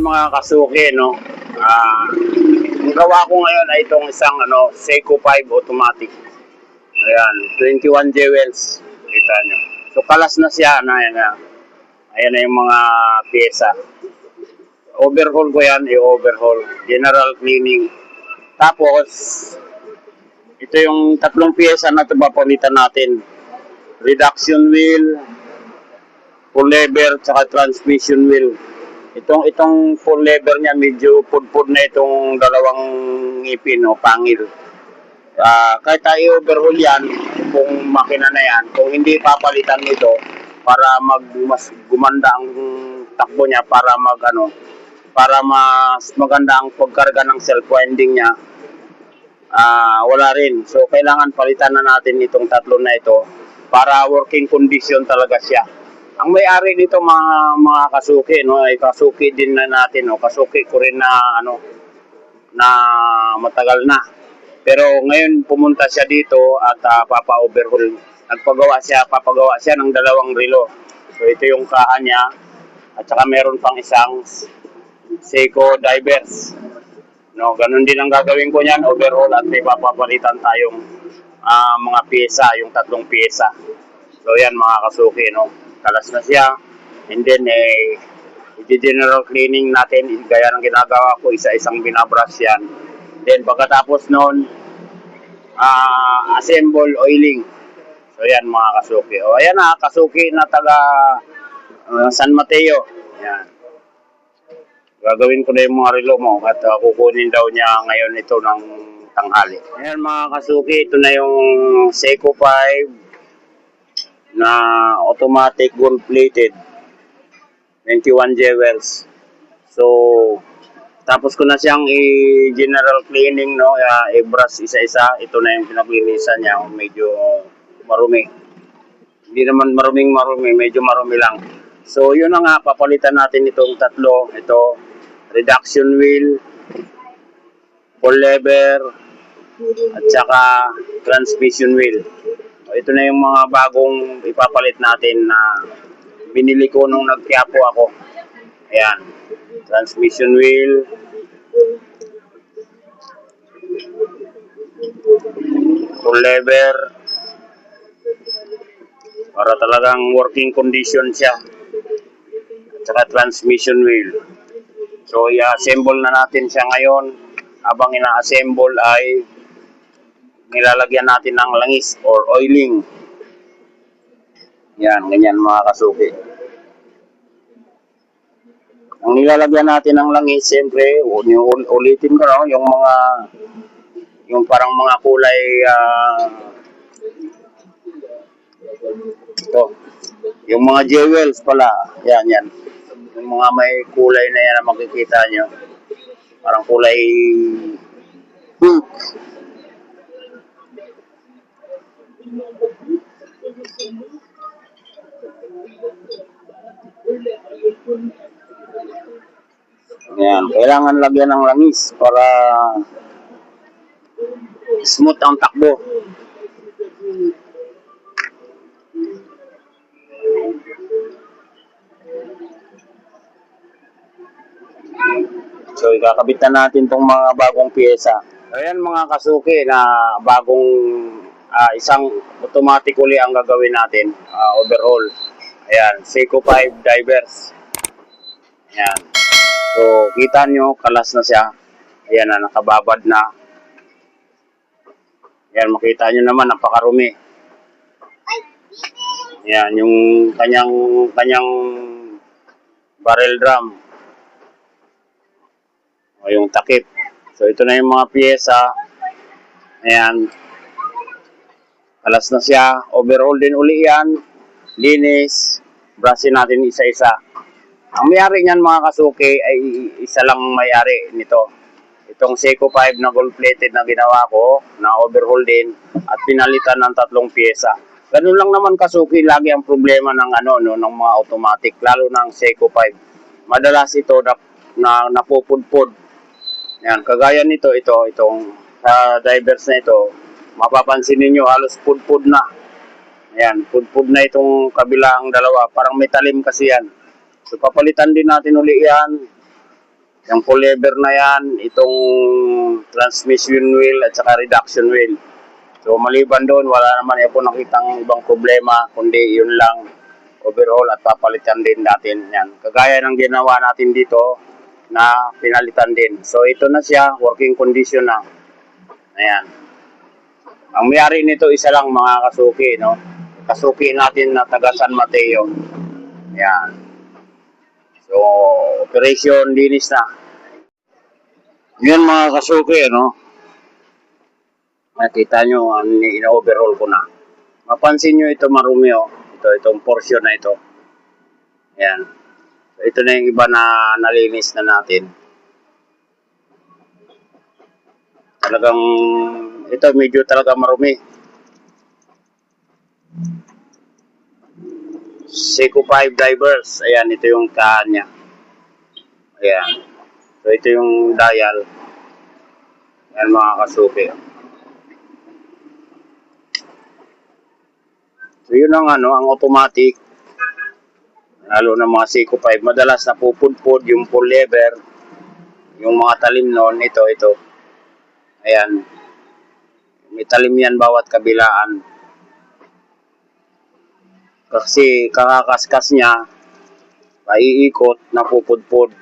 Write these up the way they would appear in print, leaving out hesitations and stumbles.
mga kasuki, no? Ang gawa ko ngayon ay itong isang Seiko 5 automatic. Ayan, 21 jewels. Kita nyo. So kalas na siya na yan. Ayan na yung mga pyesa. Overhaul ko yan, i-overhaul. General cleaning. Tapos, ito yung tatlong pyesa na ito papalitan natin. Reduction wheel, full lever, tsaka transmission wheel. Itong full lever niya, medyo pudpud na itong dalawang ngipin o pangil. Kahit tayo overhaul yan, kung makina na yan, kung hindi papalitan nito para mas gumanda ang takbo niya, para mas maganda ang pagkarga ng self-winding niya, wala rin. So kailangan palitan na natin itong tatlo na ito para working condition talaga siya. Ang may-ari nito mga kasuki, no, ay kasuki din na natin, no. Kasuki ko rin na na matagal na. Pero ngayon pumunta siya dito at papa-overhaul. Papagawa siya ng dalawang relo. So ito yung kaha niya at saka meron pang isang Seiko divers. No, ganun din ang gagawin ko niyan, overhaul, at may papapalitan tayong mga pyesa, yung tatlong pyesa. So yan mga kasuki, no. Kalas na siya, and then i-general cleaning natin, gaya ng ginagawa ko, isa-isang binabrush yan. Then pagkatapos noon, assemble oiling. So yan mga kasuki. O ayan na, kasuki na taga San Mateo. Yan. Gagawin ko na yung mga relo mo at kukunin daw niya ngayon ito ng tanghali. Ayan mga kasuki, ito na yung Seiko 5 na automatic gold-plated 21 jewels. So tapos ko na siyang i-general cleaning, no, i-brush isa-isa. Ito na yung pinaglinisan niya, medyo marumi. Hindi naman marumi, medyo marumi lang. So yun na nga, papalitan natin itong tatlo. Ito, reduction wheel, full lever, at saka transmission wheel. Ito na yung mga bagong ipapalit natin na binili ko nung nagkiapo ako. Ayan, transmission wheel, full lever, para talagang working condition siya, at saka transmission wheel. So i-assemble na natin siya ngayon. Habang ina-assemble ay nilalagyan natin ng langis or oiling. Yan, ganyan mga kasuki. Ang nilalagyan natin ng langis, siyempre, ulitin ko, no, yung parang mga kulay, ito, yung mga jewels pala, yan, yung mga may kulay na yan na makikita nyo, parang kulay pink. Yan, kailangan lagyan ng langis para smooth ang takbo. So ikakabit na natin tong mga bagong pyesa. Ayan mga kasuki, na bagong isang automatic uli ang gagawin natin, overhaul. Ayan, Seiko 5 divers. Ayan. So kita nyo, kalas na siya. Ayan na, nakababad na. Ayan, makita nyo naman, napakarumi. Ayan, yung kanyang barrel drum. O yung takip. So ito na yung mga pyesa. Ayan. Kalas na siya. Overhaul din uli yan. Linis. Brushin natin isa-isa. Ang may-ari niyan mga kasuki ay isa lang may-ari nito. Itong Seiko 5 na gold-plated na ginawa ko, na overhaul din at pinalitan ng tatlong pyesa. Ganun lang naman kasuki, lagi ang problema ng ng mga automatic, lalo ng Seiko 5. Madalas ito na napupudpud. Yan, kagaya nito, itong divers na ito, mapapansin niyo halos pudpud na. Yan, pudpud na itong kabilang dalawa, parang may talim kasi yan. So papalitan din natin uli yan. Yung full lever na yan, itong transmission wheel at saka reduction wheel. So maliban doon, wala naman po nakitang ibang problema, kundi yun lang, overhaul at papalitan din natin yan. Kagaya ng ginawa natin dito na pinalitan din. So ito na siya, working condition na. Ayan. Ang may-ari nito isa lang mga kasuki, no? Kasuki natin na taga San Mateo. Ayan. So operation linis na. Yan mga kasuki, no? Nakita nyo, ina-overhaul ko na. Mapansin nyo ito marumi, oh. Itong portion na ito. Ayan. So, ito na yung iba na nalinis na natin. Talagang, ito medyo talaga marumi. Seiko 5 divers. Ayan, ito yung kaan niya. Ayan. So, ito yung dial. Ayan mga kasuki. So, yun ang ang automatic. Lalo na mga Seiko 5. Madalas na pupudpud yung full lever. Yung mga talim noon, ito. Ayan. May talim yan bawat kabilaan. Kasi kakakaskas niya, maiikot, napupudpud.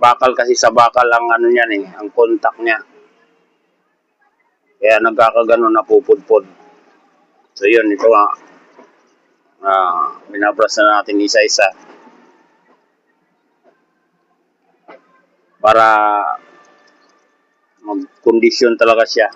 Bakal kasi sa bakal ang niyan ang contact niya. Kaya nagkakagano napupudpud. So yun, ito binabras na natin isa-isa. Para mag-condition talaga siya.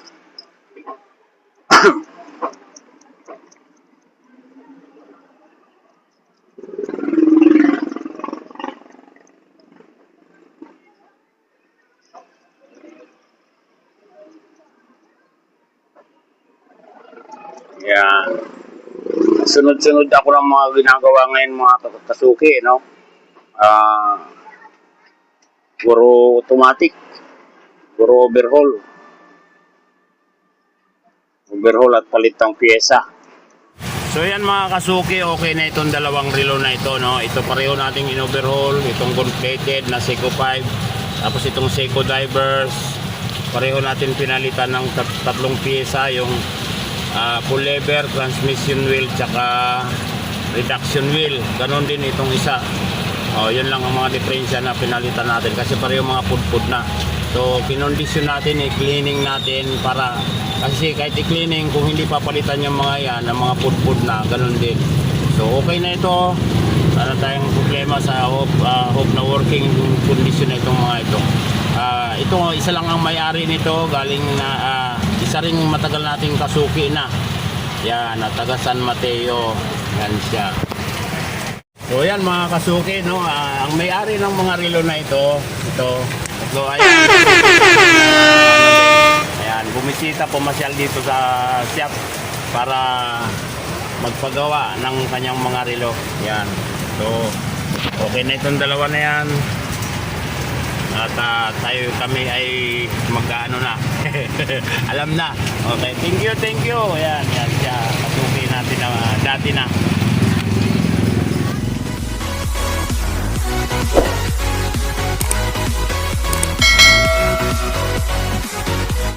Yan. Sunod-sunod ako ng mga ginagawa ngayon mga kasuki, no? Puro automatic. Puro overhaul. Overhaul at palit ng pyesa. So yan mga kasuki, okay na itong dalawang relo na ito, no? Ito pareho nating in-overhaul, itong completed na Seiko 5. Tapos itong Seiko divers, pareho natin pinalitan ng tatlong pyesa, yung full lever, transmission wheel, tsaka reduction wheel. Ganon din itong isa. Yun lang ang mga diferensya na pinalitan natin kasi pareho mga pudpud na. So kinondisyon natin, i-cleaning natin para kasi kahit i-cleaning kung hindi papalitan yung mga yan, ang mga pudpud na, ganon din. So okay na ito. Wala tayong problema sa hope na working condition na itong mga ito. Ito isa lang ang may-ari nito, galing na isa ring matagal nating kasuki na. Yan, taga San Mateo. Yan siya. So yan mga kasuki, no, ang may-ari ng mga relo na ito. So ayan, bumisita, pumasyal dito sa shop para magpagawa ng kanyang mga relo. Yan. So okay na itong dalawa na yan. At kami ay magkaano na. Alam na. Okay, thank you. Ayan siya. Kasuki natin na dati na.